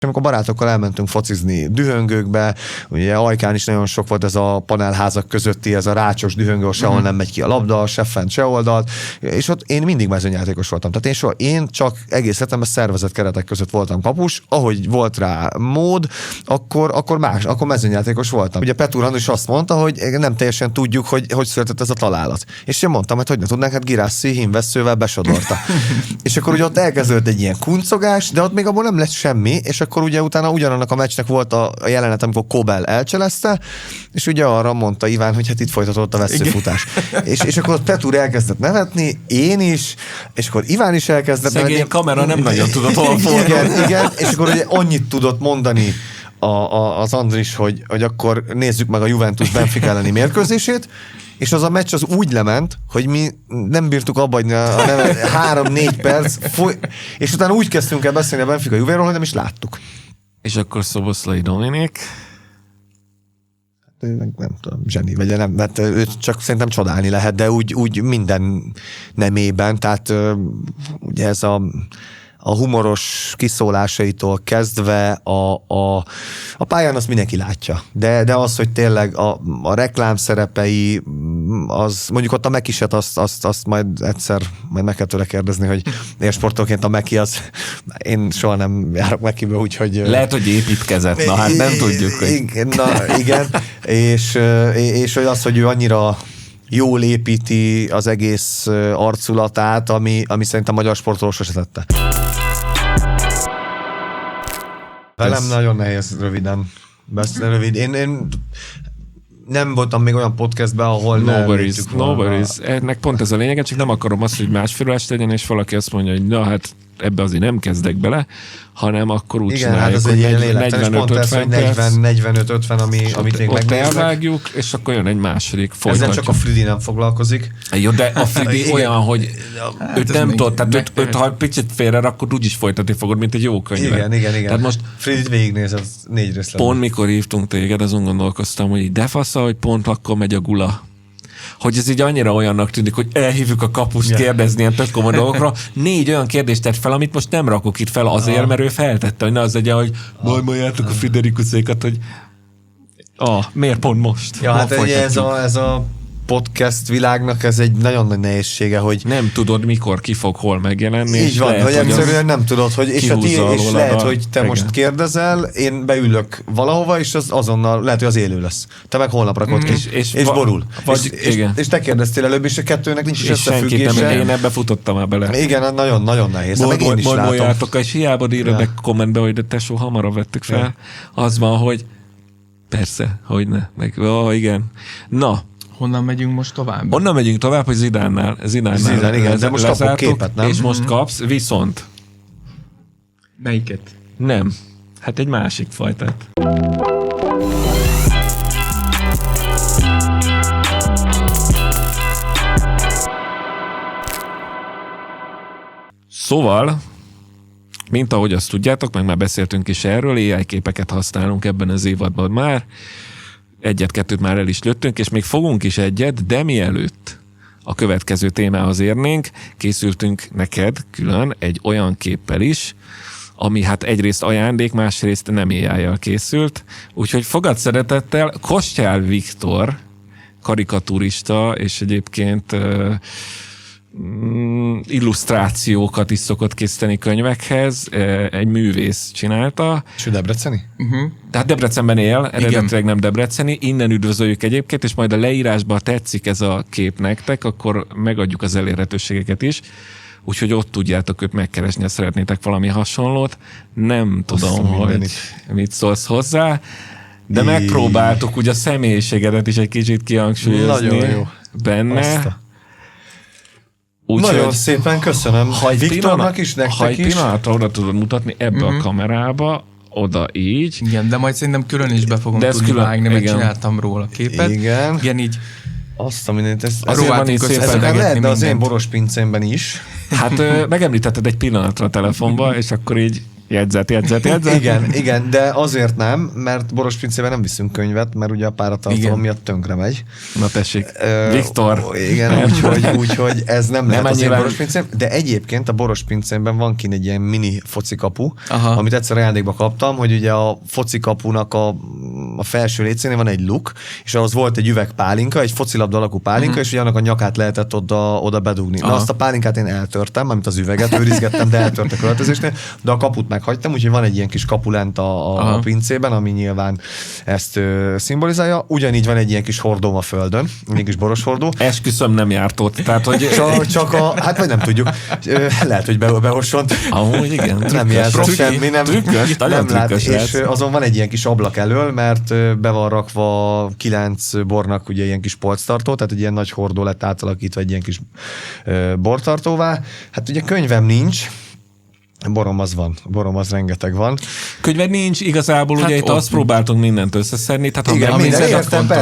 Amikor barátokkal elmentünk focizni dühöngőkbe, ugye Ajkán is nagyon sok volt ez a panelházak közötti, ez a rácsos dühöngő, sehol nem megy ki a labda, se fent, se oldalt, és ott én mindig mezőnyjátékos voltam. Tehát én csak egész életemben szervezett keretek között voltam kapus, ahogy volt rá mód, akkor mezőnyjátékos voltam. Ugye Petúr is azt mondta, hogy nem teljesen tudjuk, hogy született ez a találat. És én mondtam, hogy ne tudnánk, hát Girassi hímvesszővel besodorta. És akkor ugye ott elkezdődött egy ilyen kuncogás, de ott még abból nem lett semmi, és akkor ugye utána ugyanannak a meccsnek volt a jelenet, amikor Kobel elcselezte, és ugye arra mondta Iván, hogy hát itt folytatott a veszőfutás. És akkor ott Petúr elkezdett nevetni, én is, és akkor Iván is elkezdett nevetni. Szegény kamera nem nagyon tudott hol fordulni. Igen, és akkor ugye annyit tudott mondani az Andris, hogy akkor nézzük meg a Juventus Benfica elleni mérkőzését, és az a meccs az úgy lement, hogy mi nem bírtuk abba hagyni a 3-4 perc, és utána úgy kezdtünk el beszélni a Benfica Juvéról, hogy nem is láttuk. És akkor Szoboszlai Dominik. Nem tudom, zseni, vagy nem, mert őt csak szerintem csodálni lehet, de úgy minden nemében, tehát ugye ez a humoros kiszólásaitól kezdve a pályán azt mindenki látja. De az, hogy tényleg a reklám szerepei, az mondjuk ott a Mekiset, azt majd egyszer meg kell tőle kérdezni, hogy élsportolóként a Meki az, én soha nem járok Mekibe, úgyhogy... Lehet, hogy építkezett, na hát nem tudjuk, hogy... Igen, és hogy az, hogy ő annyira jól építi az egész arculatát, ami szerintem a magyar sportoló sose tette. Velem nagyon nehéz röviden beszélni. Én nem voltam még olyan podcastben, ahol no worries. Ennek pont ez a lényege, csak nem akarom azt, hogy másfél legyen, és valaki azt mondja, hogy na hát ebbe azért nem kezdek bele, hanem akkor úgy csináljuk, hát hogy 45-50, amit még megnéznek. Elvágjuk, és akkor jön egy második, folytatjuk. Ezzel csak a Fridi nem foglalkozik. Jó, de a Fridi olyan, hogy őt nem tud, tehát őt ha picit félre rakod, úgyis folytatni fogod, mint egy jó könyvet. Igen. Tehát most Fridit végignéz, az 4 rész pont mikor hívtunk téged, azon gondolkoztam, hogy de fasza, hogy pont akkor megy a gula. Hogy ez így annyira olyannak tűnik, hogy elhívjuk a kapust kérdezni ilyen tök komoly dolgokra. 4 olyan kérdést tett fel, amit most nem rakok itt fel azért, mert ő feltette, hogy ne az legyen, hogy majd a Friderikuszékat, hogy miért pont most? Ja, hát ez a podcast világnak ez egy nagyon nagy nehézsége, hogy... Nem tudod, mikor ki fog hol megjelenni. Így van, lehet, hogy egyszerűen nem tudod, hogy és lehet, hogy te most kérdezel, én beülök valahova, és az azonnal lehet, hogy az élő lesz. Te meg holnap rakod ki, és borul. És te kérdeztél előbb, és a kettőnek nincs is összefüggése. Én ebbe futottam már bele. Igen, nagyon nehéz. Mondjátok, és hiába írod meg kommentbe, hogy de tesó, hamarabb vettük fel. Az van, hogy persze, hogy ne. Igen. Na, honnan megyünk most tovább? Onnan megyünk tovább, hogy Zidánnál igen, de most kapok képet, nem? És most kapsz, viszont... Melyiket? Nem. Hát egy másik fajtát. Szóval, mint ahogy azt tudjátok, meg már beszéltünk is erről, AI képeket használunk ebben az évadban már, 1-2 már el is lőttünk, és még fogunk is egyet, de mielőtt a következő témához érnénk, készültünk neked külön egy olyan képpel is, ami hát egyrészt ajándék, másrészt nem AI-jal készült, úgyhogy fogad szeretettel Kostyál Viktor, karikaturista, és egyébként illusztrációkat is szokott készíteni könyvekhez, egy művész csinálta. És ő debreceni? Tehát Debrecenben él, eredetileg nem debreceni, innen üdvözöljük egyébként, és majd a leírásban tetszik ez a kép nektek, akkor megadjuk az elérhetőségeket is, úgyhogy ott tudjátok őt megkeresni, ha szeretnétek valami hasonlót. Nem tudom, hogy mit szólsz hozzá, de megpróbáltuk ugye a személyiségedet is egy kicsit kihangsúlyozni. Nagyon jó. Benne. Nagyon szépen köszönöm. Viktornak is, nektek is. Ha egy pillanatra oda tudod mutatni ebbe a kamerába, oda így. Igen, de majd szerintem külön is be fogom tudni vágni, mert csináltam róla képet. Igen, így azt a mindent, ezért van így szépen lehet, de az én boros pincémben is. Hát megemlítetted egy pillanatra a telefonba, és akkor így Jegyzet. Igen, de azért nem, mert Borospincében nem viszünk könyvet, mert ugye a páratartalom miatt tönkre megy. Na tessék, Viktor. Igen, úgyhogy ez nem lehet az én Borospincém, de egyébként a Borospincémben van kint egy ilyen mini focikapu, amit egyszer ajándékba kaptam, hogy ugye a focikapunak a felső lécénél van egy luk, és ahhoz volt egy üveg pálinka, egy focilabda alakú pálinka, és ugye annak a nyakát lehetett oda bedugni. Na azt a pálinkát én eltörtem, amit az üveget őrizgettem, de eltört a költözésnél, de a kaput meghagytam, úgyhogy van egy ilyen kis kapu lent a pincében, ami nyilván ezt szimbolizálja. Ugyanígy van egy ilyen kis hordóm a földön, egy kis boros hordó. Esküszöm nem járt ott, tehát hogy... hát vagy nem tudjuk. Lehet, hogy behossont. Amúgy igen. Nem jelzett semmi, trükkös, nem lát. És azon van egy ilyen kis ablak elől, mert be van rakva 9 bornak ugye ilyen kis polctartó, tehát egy ilyen nagy hordó lett átalakítva egy ilyen kis bortartóvá. Hát ugye könyvem nincs, borom az rengeteg van. Könyved nincs, igazából ugye itt azt próbáltunk mindent összeszedni, tehát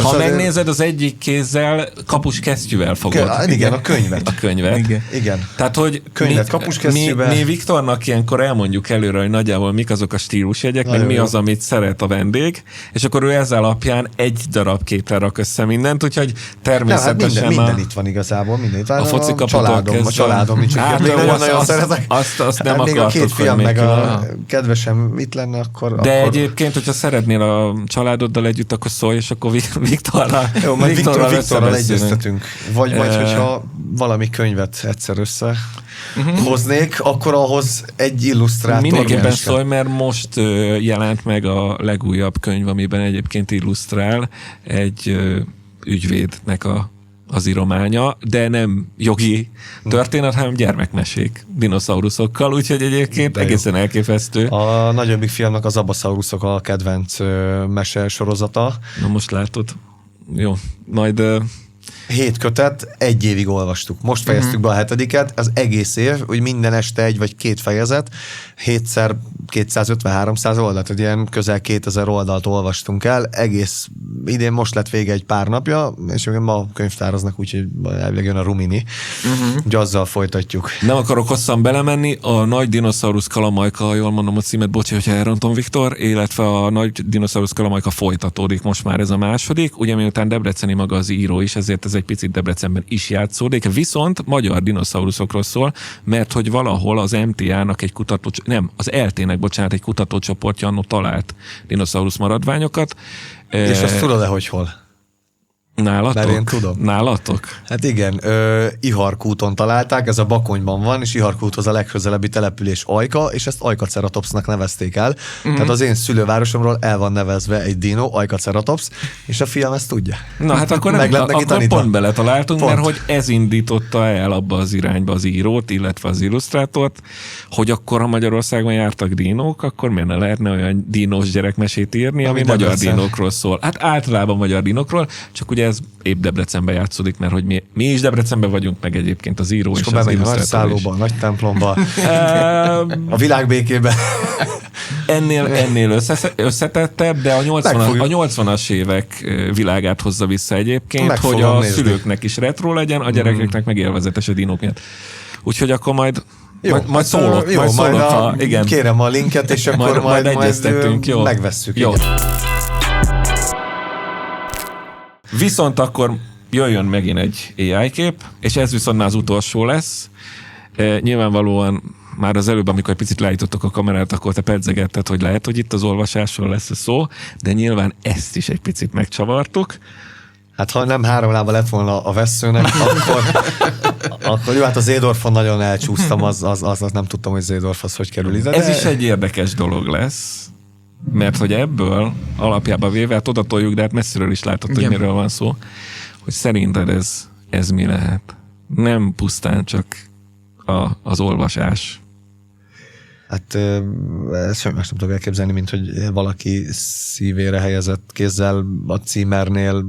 ha megnézed, az egyik kézzel kapuskesztyűvel fogod. Igen, a könyvet. A könyvet. Igen. Tehát, hogy mi Viktornak ilyenkor elmondjuk előre, hogy nagyjából mik azok a stílusjegyek, meg mi az, amit szeret a vendég, és akkor ő ezzel alapján egy darab képpel rak össze mindent, úgyhogy természetesen minden itt van igazából, a focikaputól kezdve. A családom nincs. Azt nem akar. A két fiam meg a kedvesem itt lenne, akkor... De egyébként, hogyha szeretnél a családoddal együtt, akkor szólj, és akkor Viktorral... Jó, majd Viktorral egyeztetünk. Vagy hogyha valami könyvet egyszer hoznék, akkor ahhoz egy illusztrátor... Mindenképpen szólj, mert most jelent meg a legújabb könyv, amiben egyébként illusztrál egy ügyvédnek az írománya, de nem jogi történet, hanem gyermekmesék dinoszauruszokkal, úgyhogy egyébként egészen elképesztő. A nagyobbik fiamnak az Abasaurusok a kedvenc mese sorozata. Na most látod. Jó, majd... 7 kötet, 1 évig olvastuk. Most fejeztük be a 7-et, az egész év, hogy minden este 1 vagy 2 fejezet, 7x 250-300 oldalt, tehát ilyen közel 2000 oldalt olvastunk el, egész idén most lett vége egy pár napja, és ma könyvtároznak, úgyhogy elvileg jön a Rumini, úgyhogy azzal folytatjuk. Nem akarok hosszan belemenni, a Nagy dinoszaurusz kalamajka, ha jól mondom a címet, bocs, hogyha elrontom, Viktor, illetve a Nagy dinoszaurusz kalamajka folytatódik, most már ez a második, ugye miután debreceni maga az író is, ezért ez egy picit Debrecenben is játszódik, viszont magyar dinoszauruszokról szól, mert hogy valahol az MTA-nak egy az LT-nek, egy kutatócsoportja annó talált dinoszaurusz maradványokat. És azt tudod-e, hogy hol? Nálatok? Mert én tudom. Nálatok? Hát igen, Iharkúton találták, ez a Bakonyban van, és Iharkúthoz a legközelebbi település Ajka, és ezt Ajkaceratopsnak nevezték el. Tehát az én szülővárosomról el van nevezve egy dino, Ajkaceratops, és a fiam ezt tudja. Na hát akkor pont beletaláltunk, mert hogy ez indította el abba az irányba az írót, illetve az illusztrátort, hogy akkor, ha Magyarországon jártak dinók, akkor miért ne lehetne olyan dinós gyerekmesét írni, ami magyar dinókról szól. Hát általában magyar dinókról, csak ugye ez épp Debrecenben játszódik, mert hogy mi is Debrecenben vagyunk, meg egyébként az író és az illusztrátor is. Nagy szállóba, nagy templomba, a világbékében. Ennél összetettebb, de a 80-as évek világát hozza vissza egyébként, hogy a szülőknek is retro legyen, a gyerekeknek meg élvezetes a dinók miatt. Úgyhogy akkor majd szólok, igen. Kérem a linket, és akkor majd egyeztetünk, jó. Megvesszük. Jó. Viszont akkor jöjjön megint egy AI kép, és ez viszont már az utolsó lesz. Nyilvánvalóan már az előbb, amikor egy picit leállítottak a kamerát, akkor te pedzegetted, hogy lehet, hogy itt az olvasásról lesz a szó, de nyilván ezt is egy picit megcsavartuk. Hát ha nem 3 lába lett volna a vesszőnek, akkor jó, hát az Zédorfon nagyon elcsúsztam, az nem tudtam, hogy Zédorf az hogy kerül ide. Ez is egy érdekes dolog lesz. Mert hogy ebből alapjában véve, hát oda toljuk, de hát messziről is látod, hogy miről van szó, hogy szerinted ez mi lehet? Nem pusztán csak az olvasás. Hát ezt semmi más nem tudok elképzelni, mint hogy valaki szívére helyezett kézzel a címernél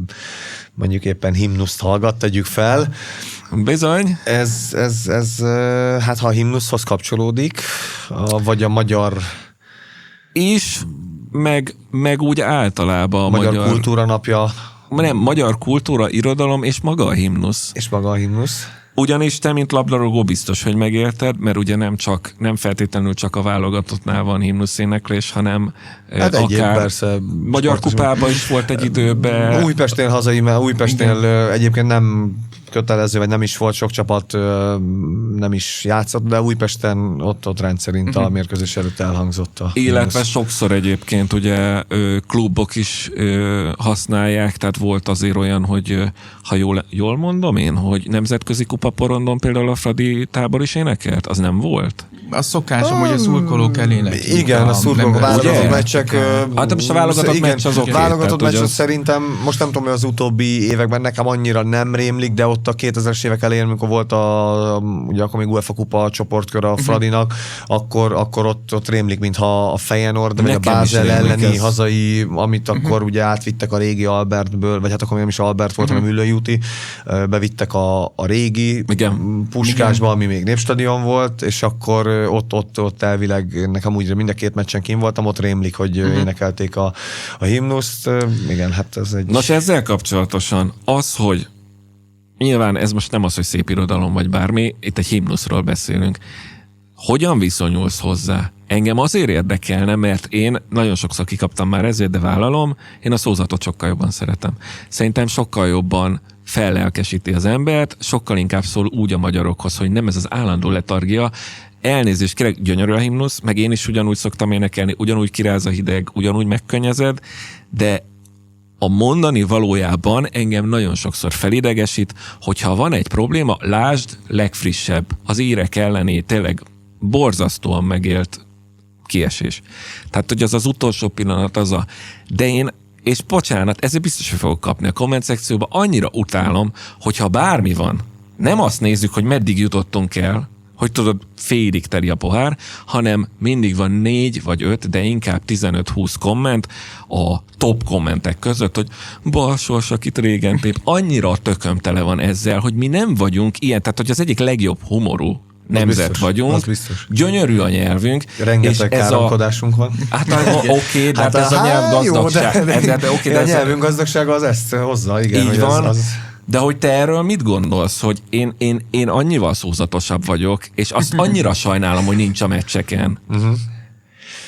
mondjuk éppen himnuszt hallgat, tegyük fel. Bizony. Ez hát ha a himnuszhoz kapcsolódik, vagy a magyar... is, meg úgy általában a magyar kultúra napja. Nem, magyar kultúra, irodalom és maga a himnusz. És maga a himnusz. Ugyanis te, mint labdarúgó biztos, hogy megérted, mert ugye nem feltétlenül csak a válogatottnál van himnuszéneklés, hanem hát akár persze, Magyar Kupában is volt egy időben. Újpestnél egyébként nem kötelező, vagy nem is volt, sok csapat nem is játszott, de Újpesten ott rendszerint a mérkőzés előtt elhangzott a illetve himnusz. Sokszor egyébként ugye klubok is használják, tehát volt azért olyan, hogy ha jól mondom én, hogy nemzetközi kupaporondon például a Fradi tábor is énekelt? Az nem volt? A szokásom, hogy a szurkolók elének. Igen, a szurkolók válogatott meccsek. Hát most a válogatott meccs az oké. Válogatott meccs szerintem, most nem tudom, hogy az utóbbi években nekem annyira nem rémlik, de ott a 2000-es évek elején, amikor volt ugye akkor még UEFA kupa csoportkör a Fradinak, akkor ott rémlik, mintha a Feyenoord, vagy a Basel elleni hazai, amit akkor ugye átvittek a régi Albertből, vagy hát akkor nem is Albert volt, hanem Üllői úti, bevittek a régi Puskásba, ami még Népstadion volt, és akkor ott elvileg nekem úgy mind a két meccsen kim voltam, ott rémlik, hogy énekelték a himnuszt. Igen, hát ez egy... Nos, ezzel kapcsolatosan az, hogy nyilván ez most nem az, hogy szép irodalom vagy bármi, itt egy himnuszról beszélünk. Hogyan viszonyulsz hozzá? Engem azért érdekelne, mert én nagyon sokszor kikaptam már ezért, de vállalom, én a szózatot sokkal jobban szeretem. Szerintem sokkal jobban fellelkesíti az embert, sokkal inkább szól úgy a magyarokhoz, hogy nem ez az állandó letargia. Elnézést kérek, gyönyörű a himnusz, meg én is ugyanúgy szoktam énekelni, ugyanúgy kiráz a hideg, ugyanúgy megkönnyezed, de a mondani valójában engem nagyon sokszor felidegesít, hogyha van egy probléma, lásd, legfrissebb, az írek elleni tényleg borzasztóan megélt kiesés. Tehát, hogy az utolsó pillanat de én, és bocsánat, ezért biztos, hogy fogok kapni a komment szekcióba, annyira utálom, hogyha bármi van, nem azt nézzük, hogy meddig jutottunk el, hogy tudod, félig teli a pohár, hanem mindig van 4 vagy 5, de inkább 15-20 komment a top kommentek között, hogy balsors, akit régen tép, annyira a tököm tele van ezzel, hogy mi nem vagyunk ilyen, tehát hogy az egyik legjobb humorú nemzet biztos, vagyunk, gyönyörű a nyelvünk. Rengeteg káromkodásunk van. Hát oké, de hát ez a nyelvgazdagság. A nyelvünk gazdagsága az ezt hozza, igen. Így van. De hogy te erről mit gondolsz, hogy én annyival szózatosabb vagyok, és azt annyira sajnálom, hogy nincs a meccseken.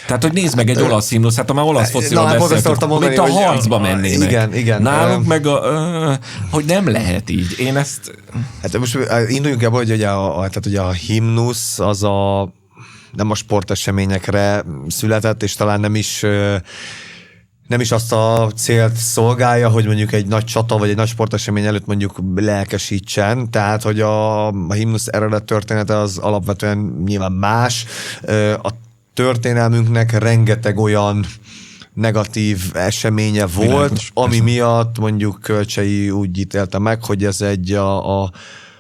Tehát, hogy nézd meg egy olasz himnusz, hát ha már olasz fociról beszéltünk, mint a harcba mennének. Igen. Nálunk meg hogy nem lehet így. Én ezt... Hát most induljunk ebből, hogy ugye a himnusz az nem a sporteseményekre született, és talán nem is azt a célt szolgálja, hogy mondjuk egy nagy csata vagy egy nagy sportesemény előtt mondjuk lelkesítsen, tehát hogy a himnusz eredet története az alapvetően nyilván más. A történelmünknek rengeteg olyan negatív eseménye volt, ami miatt mondjuk Kölcsey úgy ítélte meg, hogy ez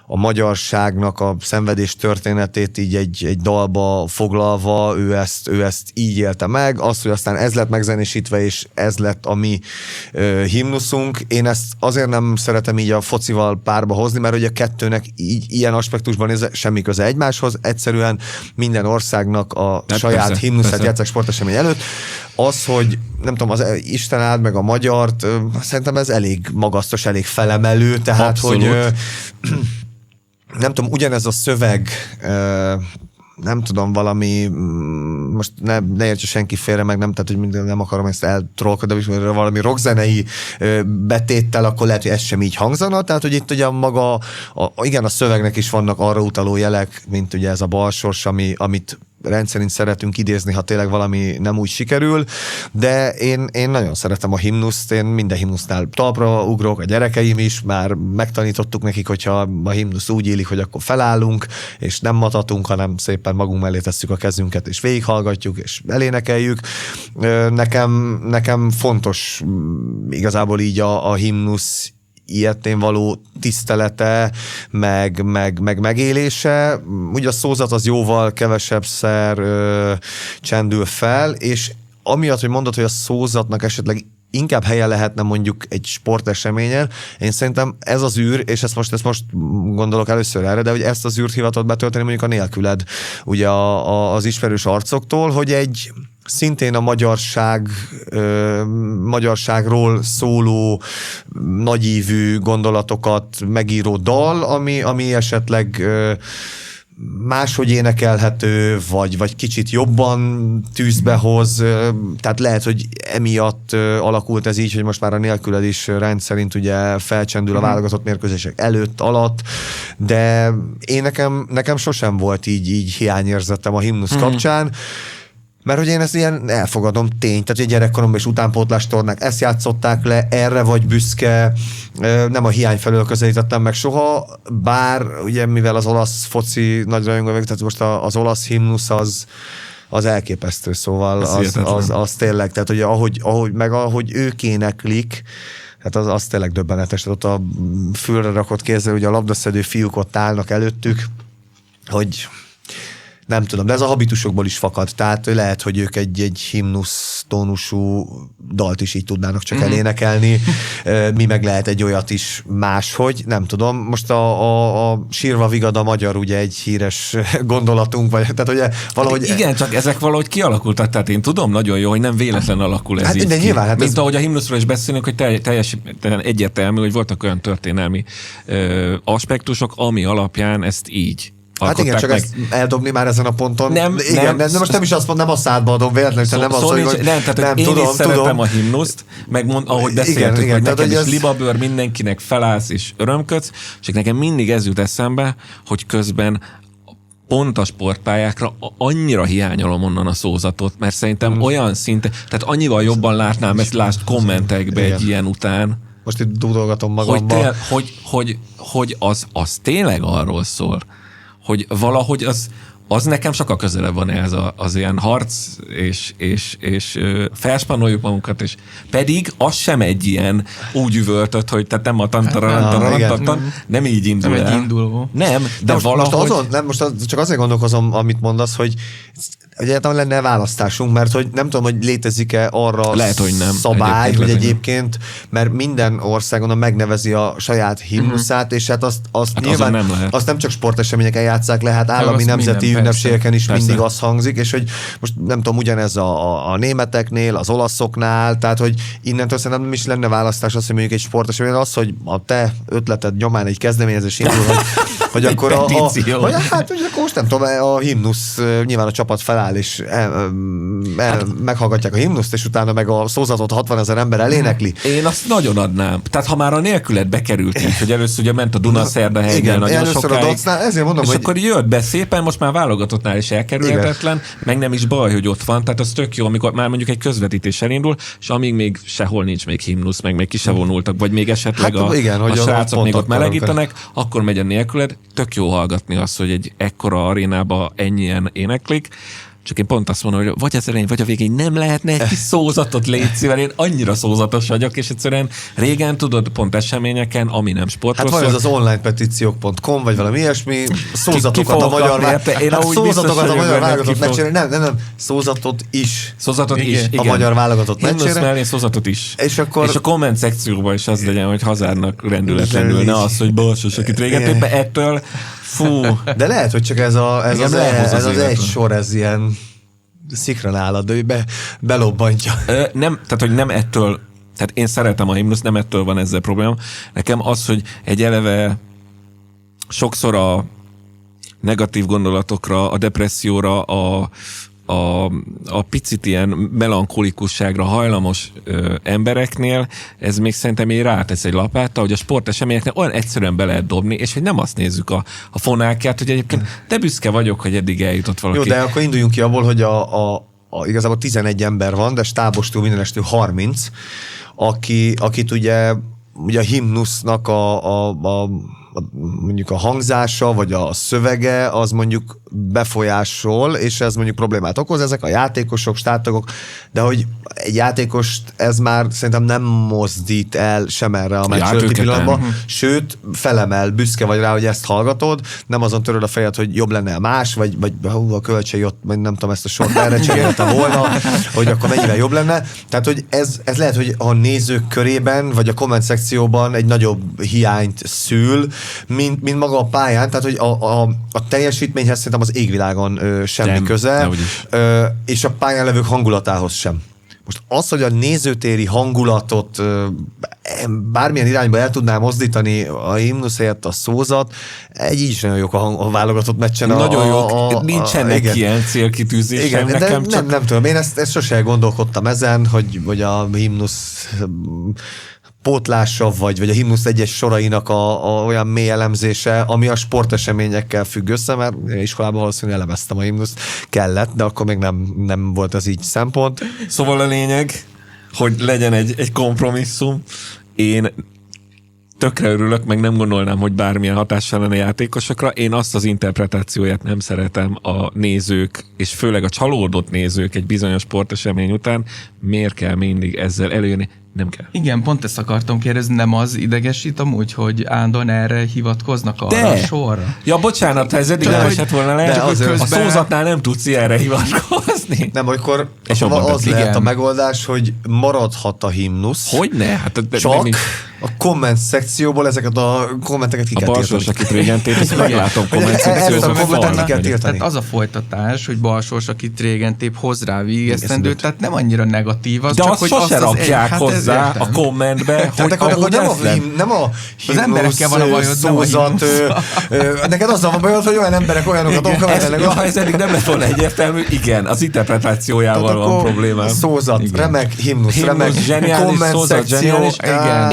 a magyarságnak a szenvedés történetét így egy dalba foglalva, ő ezt így élte meg, az, hogy aztán ez lett megzenésítve, és ez lett a mi himnuszunk. Én ezt azért nem szeretem így a focival párba hozni, mert ugye a kettőnek így, ilyen aspektusban nézve semmi köze egymáshoz, egyszerűen minden országnak a saját himnuszát játsszák sportesemény előtt. Az, hogy nem tudom, az Isten áld meg a magyart, szerintem ez elég magasztos, elég felemelő, tehát abszolút. Hogy nem tudom, ugyanez a szöveg, nem tudom, valami, most ne értse senki félre, meg nem, tehát, hogy nem akarom ezt eltrollkodni, de valami rockzenei betéttel, akkor lehet, hogy ez sem így hangzana, tehát, hogy itt ugye maga, igen, a szövegnek is vannak arra utaló jelek, mint ugye ez a balsors, amit rendszerint szeretünk idézni, ha tényleg valami nem úgy sikerül, de én nagyon szeretem a himnuszt, én minden himnusznál talpra ugrok, a gyerekeim is, már megtanítottuk nekik, hogyha a himnusz úgy élik, hogy akkor felállunk, és nem matatunk, hanem szépen magunk mellé tesszük a kezünket, és végighallgatjuk, és elénekeljük. Nekem fontos igazából így a himnusz ilyetén való tisztelete, meg megélése. Ugye a szózat az jóval kevesebbszer csendül fel, és amiatt, hogy mondod, hogy a szózatnak esetleg inkább helye lehetne mondjuk egy sporteseményen, én szerintem ez az űr, és ezt most gondolok először erre, de hogy ezt az űrt hivatott betölteni mondjuk a nélküled, ugye az ismerős arcoktól, hogy egy szintén a magyarságról szóló nagyívű gondolatokat megíró dal, ami esetleg máshogy énekelhető, vagy kicsit jobban tűzbe hoz, tehát lehet, hogy emiatt alakult ez így, hogy most már a nélküled is rendszerint ugye felcsendül a válogatott mérkőzések előtt, alatt, de nekem sosem volt így hiányérzetem a himnusz kapcsán, mert hogy én ezt ilyen elfogadom tény, tehát egy gyerekkoromban és utánpótlástornák ezt játszották le, erre vagy büszke, nem a hiány felől közelítettem meg soha, bár ugye mivel az olasz foci nagy rajongó vagyok, tehát most az olasz himnusz az elképesztő, szóval az tényleg, tehát ugye ahogy ők éneklik, hát az tényleg döbbenetes, tehát ott a fülre rakott kézzel, ugye a labdaszedő fiúk ott állnak előttük, hogy nem tudom, de ez a habitusokból is fakad, tehát lehet, hogy ők egy himnusz tónusú dalt is így tudnának csak elénekelni, mi meg lehet egy olyat is máshogy, nem tudom. Most a sírva vigad a magyar ugye egy híres gondolatunk, vagy tehát ugye valahogy... Igen, csak ezek valahogy kialakultak, tehát én tudom nagyon jó, hogy nem véletlen alakul ez így de ki. nyilván, mint ahogy a himnuszról is beszélünk, hogy teljesen egyértelmű, hogy voltak olyan történelmi aspektusok, ami alapján ezt így hát igen, csak ezt eldobni már ezen a ponton. Nem, most nem is azt mondom, nem a szádba adom véletlenül, nem azt mondom, hogy nem, én is szeretem a himnuszt, meg ahogy beszéltük, hogy nekem is libabőr, mindenkinek felállsz és örömködsz, és nekem mindig ez jut eszembe, hogy közben pont a sportpályákra annyira hiányolom onnan a szózatot, mert szerintem olyan szinte, tehát annyival jobban látnám ezt, lásd kommentekbe egy ilyen után. Most itt dúdolgatom magamba. Hogy az tényleg arról szól, hogy valahogy az nekem sokkal közelebb van ez az ilyen harc, és felspannoljuk magunkat, és pedig az sem egy ilyen úgy üvöltött, hogy tehát nem a tantarantarantattan, nem így indul el. Nem, de valahogy... Most csak azért gondolkozom, amit mondasz, hogy egyáltalán lenne választásunk, mert hogy nem tudom, hogy létezik-e arra lehet, hogy nem. szabály, hogy egyébként, mert minden országon megnevezi a saját himnuszát, és hát azt hát nyilván nem azt nem csak sporteseményeken játsszák le, hát állami nemzeti ünnepségeken is mindig az hangzik, és hogy most nem tudom, ugyanez a németeknél, az olaszoknál, tehát hogy innentől szerintem nem is lenne választás az, hogy mondjuk egy sportesemény, az, hogy a te ötleted nyomán egy kezdeményezés indul, hogy akkor hát akkor most nem tudom, a himnusz nyilván a csapat feláll, és meghallgatják a himnuszt, és utána meg a szózatot 60 000 ember elénekli. Én azt nagyon adnám. Tehát ha már a nélkület bekerült így, hogy először ugye ment a Dunaszerdahelyen nagyon sokáig, ezért mondom, és hogy... akkor jött be szépen, most már válogatottnál is elkerülhetetlen, meg nem is baj, hogy ott van, tehát az tök jó, amikor már mondjuk egy közvetítés elindul, és amíg még sehol nincs még himnusz, meg még ki se vonultak, vagy még esetleg a srácok még ott melegítenek, akkor megy a nélkület, tök jó hallgatni azt, hogy egy ekkora arénába ennyien éneklik. Csak én pont azt mondom, hogy vagy az elején, vagy a végén nem lehetne egy kis szózatot légy, mert én annyira szózatos vagyok, és egyszerűen régen tudod, pont eseményeken, ami nem sportról szól. Hát van ez az onlinepetíciók.com, vagy valami ilyesmi, szózatokat a magyar válogatott meccsére. Nem, szózatot is. Szózatot is, igen. A magyar válogatott meccsére. Mellé szózatot is. És a komment szekcióban is az legyen, hogy hazárnak rendületlenül, ne az, hogy balsos, akit régen többen ettől. Fú. De lehet, hogy csak ez az egy sor, ez ilyen szikra nálad, de ő belobbantja. Nem, tehát, hogy nem ettől, tehát én szeretem a himnusz, nem ettől van ezzel problémám. Nekem az, hogy egy eleve sokszor a negatív gondolatokra, a depresszióra, a picit ilyen melankolikusságra hajlamos embereknél, ez még szerintem így rátesz egy lapáttal, hogy a sporteseményeknél olyan egyszerűen be lehet dobni, és hogy nem azt nézzük a fonákját, hogy egyébként de büszke vagyok, hogy eddig eljutott valaki. Jó, de akkor induljunk ki abból, hogy igazából 11 ember van, de stábostól mindenestől 30, akit ugye a himnusznak mondjuk a hangzása, vagy a szövege, az mondjuk befolyásol, és ez mondjuk problémát okoz, ezek a játékosok, stábtagok, de hogy egy játékost ez már szerintem nem mozdít el sem erre a meccs előtti pillanatban, sőt, felemel, büszke vagy rá, hogy ezt hallgatod, nem azon töröd a fejed, hogy jobb lenne más, vagy a költség ott, nem tudom, ezt a sort erre csináltam volna, hogy akkor mennyivel jobb lenne. Tehát, hogy ez lehet, hogy a nézők körében, vagy a komment szekcióban egy nagyobb hiányt szül, mint maga a pályán, tehát hogy a teljesítményhez szerintem az égvilágon semmi köze, és a pályán levők hangulatához sem. Most az, hogy a nézőtéri hangulatot bármilyen irányba el tudná mozdítani a himnusz helyett a szózat, így is nagyon jók a válogatott meccsen. Nagyon jók, nincsenek ilyen célkitűzésem nekem. Nem tudom, én ezt sose gondolkodtam ezen, hogy a himnusz pótlása, vagy a himnusz egyes sorainak olyan mély elemzése, ami a sporteseményekkel függ össze, mert iskolában valószínűleg elemeztem a himnuszt, kellett, de akkor még nem volt az így szempont. Szóval a lényeg, hogy legyen egy kompromisszum. Én tökre örülök, meg nem gondolnám, hogy bármilyen hatással lenne játékosokra. Én azt az interpretációját nem szeretem a nézők, és főleg a csalódott nézők egy bizonyos sportesemény után. Miért kell mindig ezzel előjönni? Nem kell. Igen, pont ezt akartam kérdezni, nem az idegesít amúgy, hogy állandóan erre hivatkoznak arra a sorra? Ja, bocsánat, ha ez eddig nem esett volna le, a szózatnál nem tudsz ilyenre hivatkozni. Nem, amikor az lehet a megoldás, hogy maradhat a himnusz. Hogyne? Hát, csak a komment szekcióból ezeket a kommenteket ki kell tiltani. A balsors, akit régen tép, ezt meglátom komment szekcióban. Tehát az a folytatás, hogy balsors, akit régen tép, hoz rá végigesztendőt, tehát nem annyira negatív. De azt sose rakják hozzá a kommentbe, hogy nem a az emberekkel van a bajod, szózat. Neked azzal van bajod, hogy olyan emberek olyanokat követelnek. Ha ez eddig nem lett volna egyértelmű, igen, az interpretációjával van problémám. Szózat, remek, himnusz, remek, komment szekció.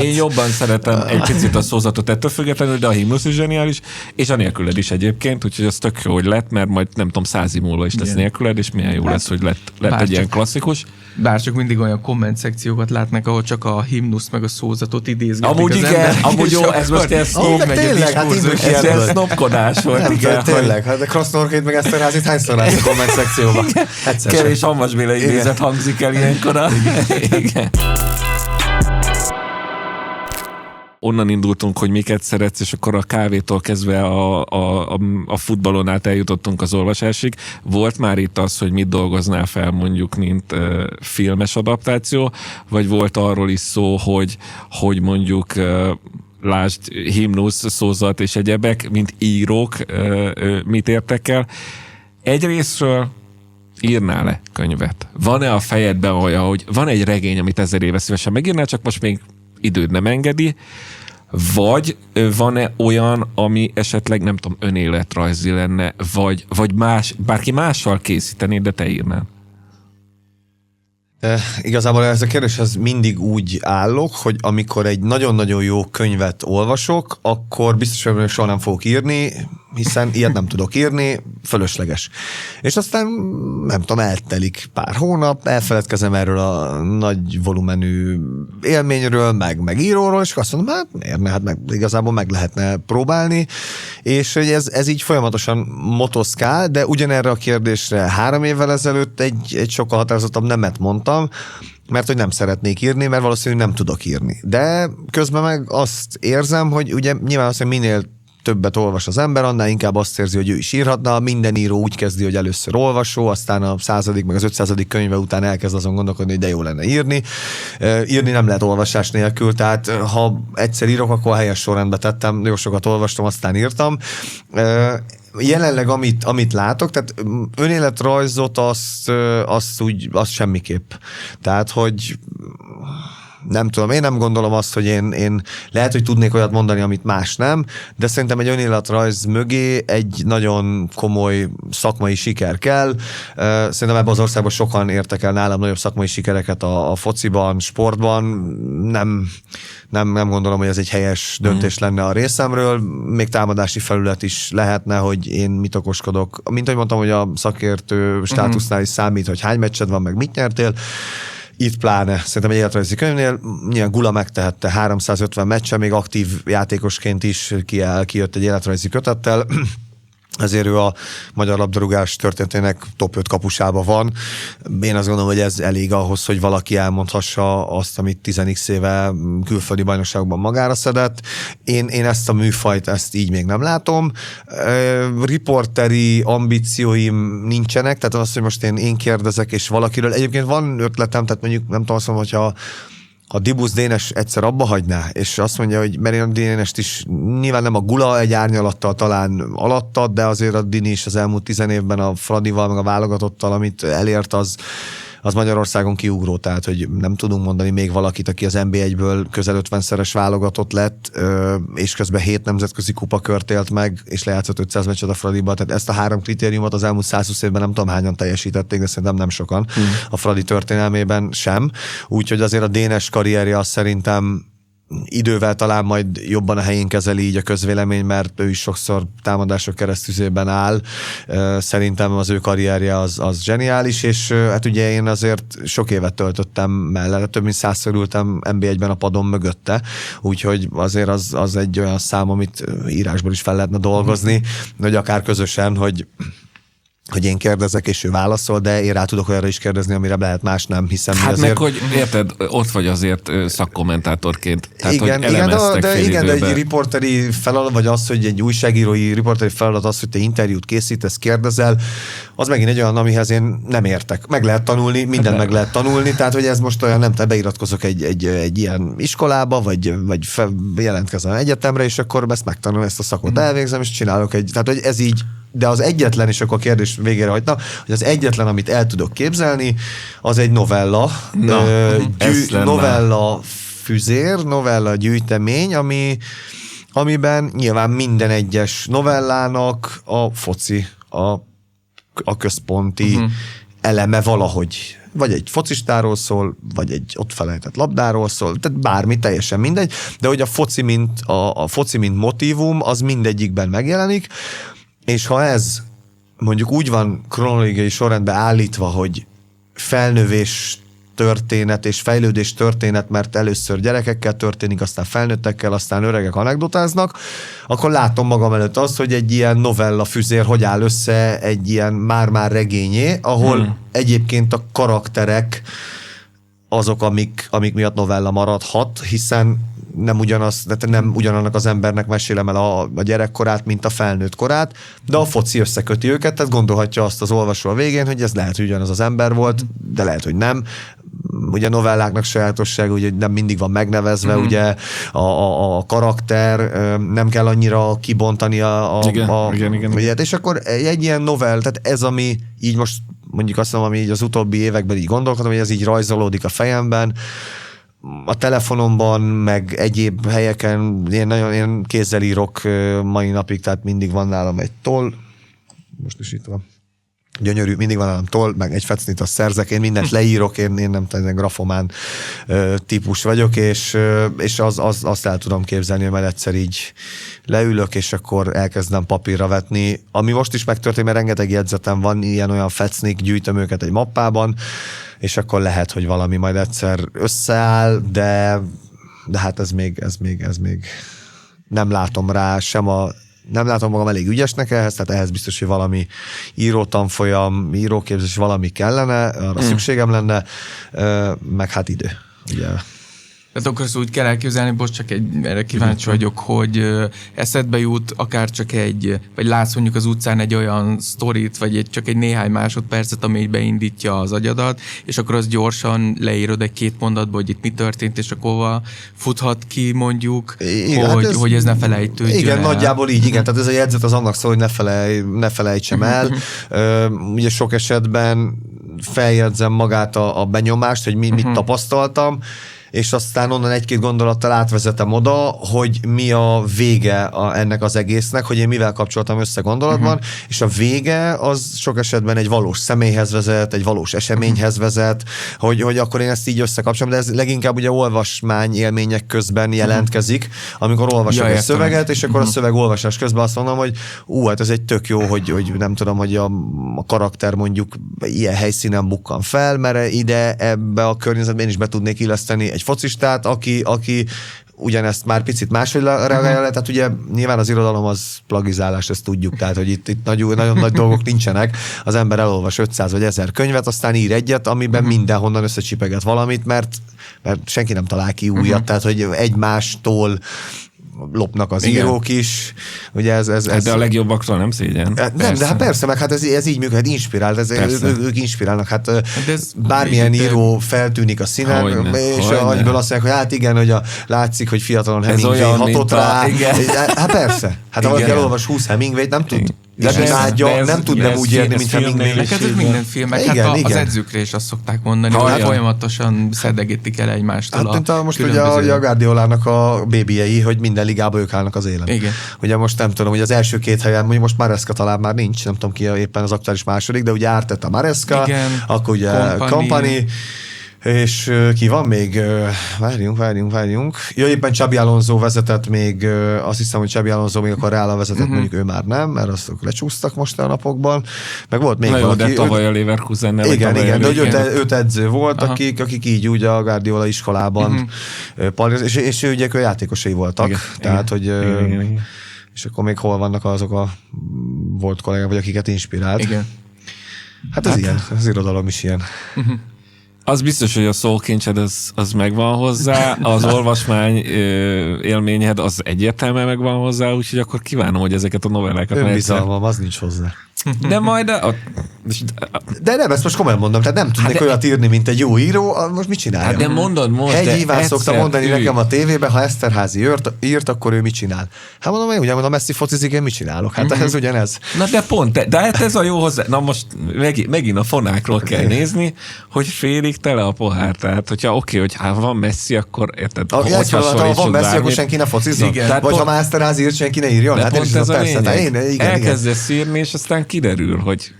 Én jobban szeretem egy picit a szózatot ettől függetlenül, de a himnusz is zseniális, és a nélküled is egyébként, úgyhogy az tök jó, hogy lett, mert majd nem tudom, 100 év múlva is lesz nélküled, és milyen jó lesz, hogy lett egy ilyen klasszikus. Bár csak mindig olyan komment szekciókat látnak, ahol csak a himnusz meg a szózatot idézgetik. Amúgy igen, amúgy jó, ez most ilyen sznopkodás volt. Igen, tényleg, hát a Krasznorkét meg Eszterházit hányszor látsz a komment szekcióban? Kevés Hamvasbéla idézet hangzik el ilyenkor. Igen. Onnan indultunk, hogy miket szeretsz, és akkor a kávétól kezdve a futballon át eljutottunk az olvasásig. Volt már itt az, hogy mit dolgoznál fel mondjuk, mint filmes adaptáció, vagy volt arról is szó, hogy mondjuk lásd himnusz, szózat és egyebek, mint írók mit értek el. Egyrésztről írnál-e könyvet? Van-e a fejedben olyan, hogy van egy regény, amit 1000 éve szívesen megírnál, csak most még időd nem engedi, vagy van-e olyan, ami esetleg, nem tudom, önéletrajzi lenne, vagy bárki mással készíteni, de te írnál? Igazából ez a kérdéshez mindig úgy állok, hogy amikor egy nagyon-nagyon jó könyvet olvasok, akkor biztos, hogy soha nem fogok írni, hiszen ilyet nem tudok írni, fölösleges. És aztán, nem tudom, eltelik pár hónap, elfeledkezem erről a nagy volumenű élményről, meg íróról, és azt mondom, hát miért ne, hát igazából meg lehetne próbálni, és ez így folyamatosan motoszkál, de ugyanerre a kérdésre 3 évvel ezelőtt egy sokkal határozottabb nemet mondtam, mert hogy nem szeretnék írni, mert valószínűleg nem tudok írni. De közben meg azt érzem, hogy ugye nyilván azt, hogy minél többet olvas az ember, annál inkább azt érzi, hogy ő is írhatna. Minden író úgy kezdi, hogy először olvasó, aztán a 100. meg az 500. könyve után elkezd azon gondolkodni, hogy de jó lenne írni. Írni nem lehet olvasás nélkül, tehát ha egyszer írok, akkor a helyes sorrendbe tettem, jó sokat olvastam, aztán írtam. Jelenleg, amit látok, tehát önéletrajzot azt semmiképp. Tehát, hogy nem tudom, én nem gondolom azt, hogy én lehet, hogy tudnék olyat mondani, amit más nem, de szerintem egy önéletrajz mögé egy nagyon komoly szakmai siker kell. Szerintem ebben az országban sokan értek el nálam nagyobb szakmai sikereket a fociban, sportban. Nem gondolom, hogy ez egy helyes döntés lenne a részemről. Még támadási felület is lehetne, hogy én mit okoskodok. Mint ahogy mondtam, hogy a szakértő státusznál is számít, hogy hány meccsed van, meg mit nyertél. Itt pláne, szerintem egy életrajzi könyvnél, nyilván Gula megtehette 350 meccse, még aktív játékosként is kijött egy életrajzi kötettel, ezért ő a magyar labdarúgás történetének top 5 kapusában van. Én azt gondolom, hogy ez elég ahhoz, hogy valaki elmondhassa azt, amit 10x éve külföldi bajnokságban magára szedett. Én ezt a műfajt, ezt így még nem látom. Riporteri ambícióim nincsenek, tehát az, hogy most én kérdezek, és valakiről. Egyébként van ötletem, tehát mondjuk nem tudom azt mondom, hogyha a Dibusz Dénes egyszer abba hagyná, és azt mondja, hogy mert én a Dénest is nyilván nem a Gula egy árnyalattal talán alattad, de azért a Dini is az elmúlt 10 évben a Fradival, meg a válogatottal, amit elért, az Magyarországon kiugró, tehát hogy nem tudunk mondani még valakit, aki az NB1-ből közel 50-szeres válogatott lett, és közben 7 nemzetközi kupakört élt meg, és lejátszott 500 meccset a Fradiba, tehát ezt a 3 kritériumot az elmúlt 120 évben nem tudom hányan teljesítették, de szerintem nem sokan a Fradi történelmében sem. Úgyhogy azért a Dénes karrierje az szerintem idővel talán majd jobban a helyén kezeli így a közvélemény, mert ő is sokszor támadások keresztüzében áll. Szerintem az ő karrierje az zseniális, és hát ugye én azért sok évet töltöttem mellette, több mint 100-szor ültem NB1-ben a padon mögötte, úgyhogy azért az egy olyan szám, amit írásból is fel lehetne dolgozni, hogy akár közösen, hogy én kérdezek, és ő válaszol, de én rá tudok olyanra is kérdezni, amire lehet más nem, hiszen Hát azért... meg, hogy érted, ott vagy azért szakkommentátorként. Tehát, igen, hogy de egy riporteri feladat, vagy az, hogy egy újságírói riporteri feladat az, hogy te interjút készítesz, kérdezel, az megint egy olyan, amihez én nem értek. Meg lehet tanulni, mindent meg lehet tanulni, tehát hogy ez most olyan, nem, te beiratkozok egy ilyen iskolába, vagy jelentkezem egyetemre, és akkor ezt megtanulom, ezt a szakot elvégzem, és csinálok tehát hogy ez így. De az egyetlen, és akkor a kérdés végére hagyna, hogy az egyetlen, amit el tudok képzelni, az egy novella, novella füzér, novella gyűjtemény, amiben nyilván minden egyes novellának a foci, a központi eleme valahogy. Vagy egy focistáról szól, vagy egy ott felejtett labdáról szól, tehát bármi, teljesen mindegy, de hogy a foci mint motívum, az mindegyikben megjelenik, és ha ez mondjuk úgy van kronológiai sorrendben állítva, hogy felnövés történet és fejlődés történet, mert először gyerekekkel történik, aztán felnőttekkel, aztán öregek anekdotáznak, akkor látom magam előtt azt, hogy egy ilyen novella füzér hogy áll össze egy ilyen már-már regényé, ahol egyébként a karakterek azok, amik miatt novella maradhat, hiszen nem ugyanannak az embernek mesélem el a gyerekkorát, mint a felnőtt korát, de a foci összeköti őket, tehát gondolhatja azt az olvasó a végén, hogy ez lehet, hogy ugyanaz az ember volt, de lehet, hogy nem. Ugye a novelláknak sajátossága, hogy nem mindig van megnevezve, ugye a karakter, nem kell annyira kibontani igen. És akkor egy ilyen novell, tehát ez, ami így most mondjuk azt mondom, ami így az utóbbi években így gondolkodom, hogy ez így rajzolódik a fejemben, a telefonomban, meg egyéb helyeken, én kézzel írok mai napig, tehát mindig van nálam egy toll, most is itt van, gyönyörű, mindig van nálam toll, meg egy fecnit azt szerzek, én mindent leírok, én nem tudom, grafomán típus vagyok, és azt el tudom képzelni, hogy majd egyszer így leülök, és akkor elkezdem papírra vetni. Ami most is megtörtént, mert rengeteg jegyzetem van, ilyen-olyan fecnik, gyűjtöm őket egy mappában, és akkor lehet, hogy valami majd egyszer összeáll, de hát ez még nem látom rá nem látom magam elég ügyesnek ehhez, tehát ehhez biztos, hogy valami írótanfolyam, íróképzés, valami kellene, arra szükségem lenne, meg hát idő. Ugye. Tehát akkor azt úgy kell elképzelni, csak erre kíváncsi vagyok, hogy eszedbe jut akár csak vagy látsz mondjuk az utcán egy olyan sztorit, vagy csak egy néhány másodpercet, ami beindítja az agyadat, és akkor azt gyorsan leírod egy-két mondatba, hogy itt mi történt, és akkor futhat ki mondjuk, igen, hogy ez ne felejtődjön. Igen, nagyjából így, igen, tehát ez a jegyzet az annak szól, hogy ne felejtsem el. Ugye sok esetben feljegyzem magát a benyomást, hogy mit tapasztaltam, és aztán onnan egy-két gondolattal átvezetem oda, hogy mi a vége ennek az egésznek, hogy én mivel kapcsoltam össze gondolatban, és a vége az sok esetben egy valós személyhez vezet, egy valós eseményhez vezet, hogy akkor én ezt így összekapcsolom, de ez leginkább ugye olvasmány élmények közben jelentkezik, amikor olvasok egy szöveget, és akkor a szöveg olvasás közben azt mondom, hogy hát ez egy tök jó, hogy nem tudom, hogy a karakter mondjuk ilyen helyszínen bukkan fel, mert ide ebbe a környezetben én is be tudnék illeszteni egy focistát, aki ugyanezt már picit máshogy reagálja le, tehát ugye nyilván az irodalom az plagizálás, ezt tudjuk, tehát hogy itt nagyon nagy dolgok nincsenek, az ember elolvas 500 vagy 1000 könyvet, aztán ír egyet, amiben mindenhonnan összecsipeget valamit, mert senki nem talál ki újat, tehát hogy egymástól lopnak az Igen. írók is. Ugye ez De a legjobbaktól nem szégyen. nem, de hát persze, meg hát ez így működik, inspirál, ők inspirálnak, hát ez bármilyen író feltűnik a színen, Hogyne, és hogyne. annyiból azt mondják, hogy hát igen, hogy látszik, hogy fiatalon Ez Hemingway olyan, hatott mint rá. igen. Hát persze, hát ha valaki Igen. elolvas 20 Hemingwayt, nem tud, De és ez- imádja, de ez- nem tud de nem ez úgy film- érni, ez mint filmnél Hemingway. is Hát ez minden filmek, Igen, hát az igen. edzőkre is azt szokták mondani, Ha, hogy ja. folyamatosan szedegítik el egymástól Hát mint most ugye különböző... a Guardiolának a bébiei, hogy minden ligában ők állnak az élen. Igen. Ugye most nem tudom, hogy az első két helyen, mondjuk most Maresca talán már nincs, nem tudom ki éppen az aktuális második, de ugye Arteta Maresca, Igen. akkor ugye Company, és ki van még? Várjunk. Ja, éppen Xabi Alonso vezetett még, azt hiszem, hogy Xabi Alonso még akkor Real vezetett, mondjuk ő már nem, mert azt lecsúsztak most a napokban. Meg volt még Na jó, valaki. de tavaly a Leverkusennel. vagy Igen, tavaly igen, de hogy előtt. öt edző volt, akik így úgy a Guardiola iskolában, és ő ugye játékosai voltak, Igen, tehát igen, hogy igen. és akkor még hol vannak azok a volt kollégák, vagy akiket inspirált. Igen. Hát ez ilyen, az irodalom is ilyen. Az biztos, hogy a szókincsed az megvan hozzá, az olvasmány élményed az egyértelműen megvan hozzá, úgyhogy akkor kívánom, hogy ezeket a novellákat már egyszer. Önbizalmam, az nincs hozzá. De majd De nem, ezt most komolyan mondom, tehát nem tudnék de- olyat írni, mint egy jó író, most mit csinálja? hát de mondod most, Egy de Iván szokta egyszer mondani ülj. nekem a tévében, ha Eszterházy írt, akkor ő mit csinál? Hát mondom, én ugyanúgy a Messi focizik, én mit csinálok? Hát ez ugyanez. Na de pont, de hát ez a jó hozzá. Na most megint a fonákról kell nézni, hogy félig tele a pohár. Tehát, hogyha hogy van Messi, akkor érted, Ha van hasonlítsuk Messi, akkor bármit. senki ne focizzon? Igen, tehát Vagy ha pont- már Eszterházy írt, senki ne írjon? De Hát én pont is ez tudom, a persze. Hát lényeg. igen. Elkezdesz írni, és aztán kiderül, hogy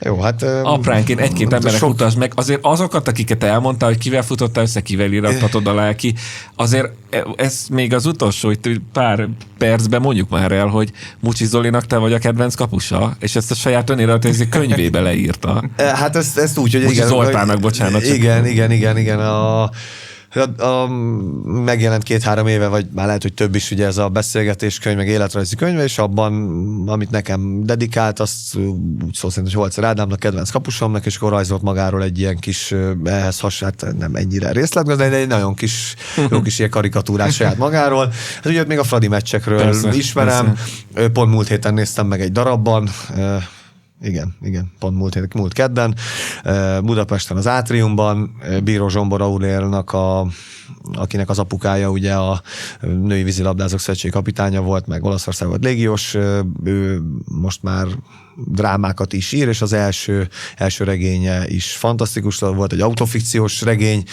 Jó, hát... apránként egy-két embernek sok- utasd meg. Azért azokat, akiket elmondtál, hogy kivel futottál össze, kivel irathatod alá ki, azért ez még az utolsó, hogy pár percben mondjuk már el, hogy Mucsi Zolinak te vagy a kedvenc kapusa, és ezt a saját önéletrajzi könyvébe leírta. Hát ezt úgy, hogy Mucsi Zoltánnak, bocsánat. csak- Igen. A megjelent 2-3 éve, vagy már lehet, hogy több is ugye ez a beszélgetéskönyv, meg életrajzi könyve, és abban, amit nekem dedikált, azt úgy szó szerint, hogy Holzer Ádámnak, kedvenc kapusomnak, és akkor rajzolt magáról egy ilyen kis, ehhez hasonló, nem ennyire részletgazda, de egy nagyon kis, jó kis ilyen karikatúrát saját magáról. Hát ugye még a Fradi meccsekről Persze, ismerem, pont múlt héten néztem meg egy darabban, igen, pont múlt kedden. Budapesten az Átriumban Bíró Zsombor Aurélnak, akinek az apukája ugye a női vízilabdázók szövetség kapitánya volt, meg Olaszország volt légiós, ő most már drámákat is ír, és az első regénye is fantasztikus volt, egy autofikciós regény,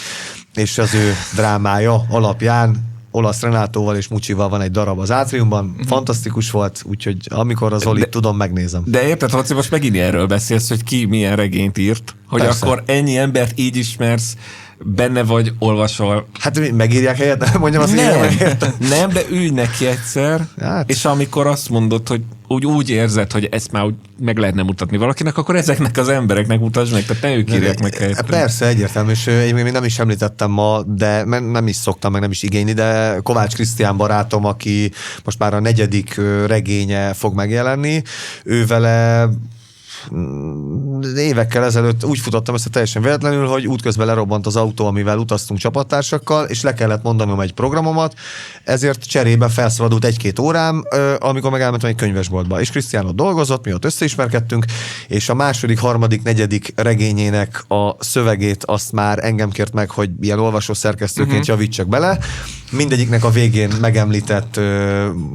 és az ő drámája alapján Olasz Renátóval és Mucsival van egy darab az Átriumban, fantasztikus volt, úgyhogy amikor az Zolit tudom, megnézem. De érted, Hoci, most megint erről beszélsz, hogy ki milyen regényt írt, hogy Persze. akkor ennyi embert így ismersz, benne vagy, olvasol. Hát megírják helyet, mondjam azt, Nem, de ülj neki egyszer, Hát. és amikor azt mondod, hogy úgy érzed, hogy ezt már úgy meg lehetne mutatni valakinek, akkor ezeknek az embereknek mutasd meg, tehát ne ők írják meg helyetted. Persze, egyértelmű, és én még nem is említettem ma, de nem is szoktam, meg nem is igényli, de Kovács Krisztián barátom, aki most már a 4. regénye fog megjelenni, ő vele évekkel ezelőtt úgy futottam össze teljesen véletlenül, hogy útközben lerobbant az autó, amivel utaztunk csapattársakkal, és le kellett mondanom egy programomat, ezért cserébe felszabadult 1-2 órám, amikor meg elmentem egy könyvesboltba. És Krisztián ott dolgozott, mi ott összeismerkedtünk, és a 2., 3., 4. regényének a szövegét azt már engem kért meg, hogy ilyen olvasó szerkesztőként javítsak bele. Mindegyiknek a végén megemlített,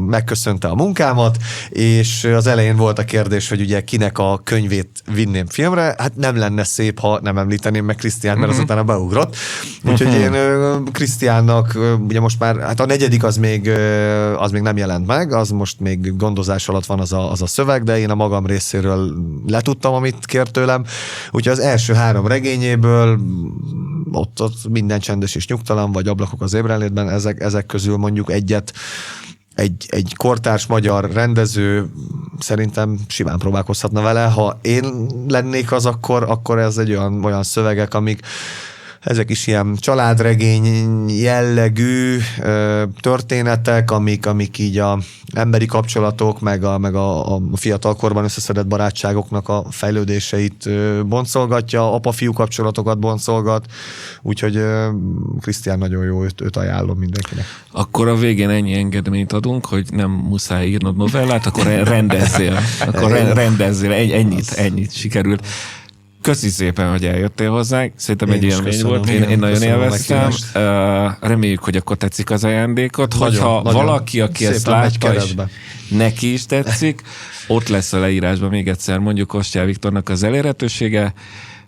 megköszönte a munkámat, és az elején volt a kérdés, hogy ugye kinek a könyvét vinném filmre, hát nem lenne szép, ha nem említeném meg Krisztiánt, mert az utána beugrott. Úgyhogy én Krisztiánnak, ugye most már, hát a 4. az még nem jelent meg, az most még gondozás alatt van az a szöveg, de én a magam részéről letudtam, amit kért tőlem. Úgyhogy az első 3 regényéből ott minden csendes és nyugtalan, vagy Ablakok az ébrenlétben, ezek közül mondjuk egyet egy kortárs magyar rendező szerintem simán próbálkozhatna vele. Ha én lennék az, akkor ez egy olyan szövegek, amik ezek is ilyen családregény jellegű történetek, amik így a emberi kapcsolatok, meg a fiatalkorban összeszedett barátságoknak a fejlődéseit boncolgatja, apa-fiú kapcsolatokat boncolgat, úgyhogy Krisztián nagyon jó, őt ajánlom mindenkinek. Akkor a végén ennyi engedményt adunk, hogy nem muszáj írnod novellát, akkor rendezzél. Ennyit sikerült. Köszi szépen, hogy eljöttél hozzánk. Szerintem egy élmény volt. Én nagyon élveztem. Reméljük, hogy akkor tetszik az ajándékot. Hogyha valaki, aki ezt látta, és neki is tetszik, ott lesz a leírásban még egyszer mondjuk Ostyál Viktornak az elérhetősége.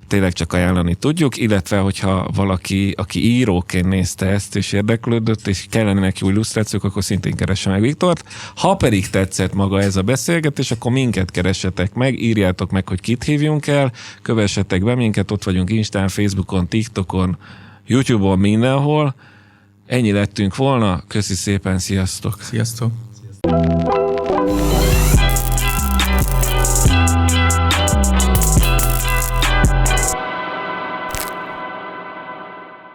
Tényleg csak ajánlani tudjuk, illetve hogyha valaki, aki íróként nézte ezt és érdeklődött, és kellene neki új illusztrációk, akkor szintén keresse meg Viktort. Ha pedig tetszett maga ez a beszélgetés, akkor minket keressetek meg, írjátok meg, hogy kit hívjunk el, kövessetek be minket, ott vagyunk Instán, Facebookon, TikTokon, YouTube-on, mindenhol. Ennyi lettünk volna, köszi szépen, sziasztok! Sziasztok!